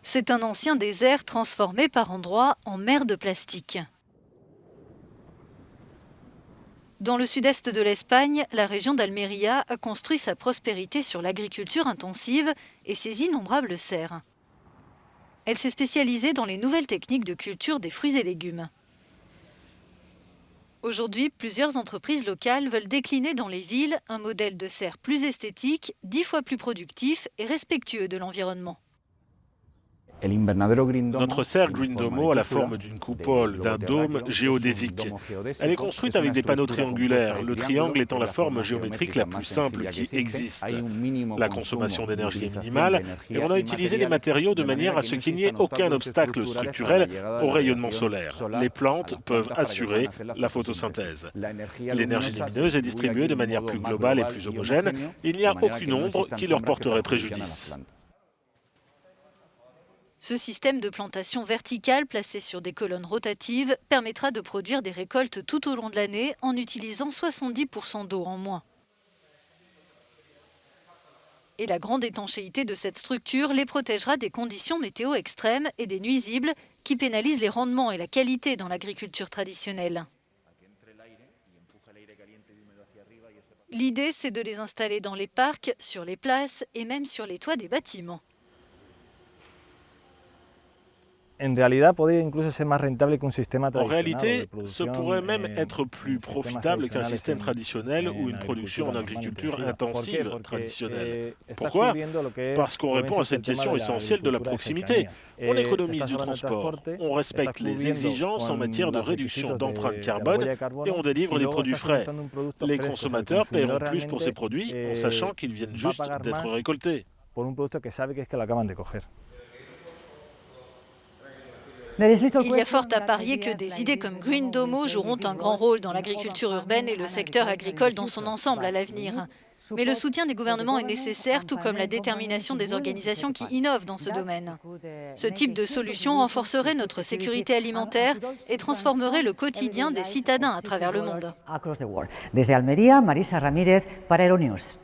C'est un ancien désert transformé par endroits en mer de plastique. Dans le sud-est de l'Espagne, la région d'Almeria a construit sa prospérité sur l'agriculture intensive et ses innombrables serres. Elle s'est spécialisée dans les nouvelles techniques de culture des fruits et légumes. Aujourd'hui, plusieurs entreprises locales veulent décliner dans les villes un modèle de serre plus esthétique, 10 fois plus productif et respectueux de l'environnement. Notre serre Green Domo a la forme d'une coupole, d'un dôme géodésique. Elle est construite avec des panneaux triangulaires, le triangle étant la forme géométrique la plus simple qui existe. La consommation d'énergie est minimale et on a utilisé des matériaux de manière à ce qu'il n'y ait aucun obstacle structurel au rayonnement solaire. Les plantes peuvent assurer la photosynthèse. L'énergie lumineuse est distribuée de manière plus globale et plus homogène. Il n'y a aucune ombre qui leur porterait préjudice. Ce système de plantation verticale placé sur des colonnes rotatives permettra de produire des récoltes tout au long de l'année en utilisant 70% d'eau en moins. Et la grande étanchéité de cette structure les protégera des conditions météo extrêmes et des nuisibles qui pénalisent les rendements et la qualité dans l'agriculture traditionnelle. L'idée, c'est de les installer dans les parcs, sur les places et même sur les toits des bâtiments. En réalité, ce pourrait même être plus profitable qu'un système traditionnel ou une production en agriculture intensive traditionnelle. Pourquoi? Parce qu'on répond à cette question essentielle de la proximité. On économise du transport, on respecte les exigences en matière de réduction d'empreinte carbone et on délivre des produits frais. Les consommateurs paieront plus pour ces produits en sachant qu'ils viennent juste d'être récoltés. Il y a fort à parier que des idées comme Green Domo joueront un grand rôle dans l'agriculture urbaine et le secteur agricole dans son ensemble à l'avenir. Mais le soutien des gouvernements est nécessaire, tout comme la détermination des organisations qui innovent dans ce domaine. Ce type de solution renforcerait notre sécurité alimentaire et transformerait le quotidien des citadins à travers le monde. Desde Almería, Marisa Ramírez para Euronews.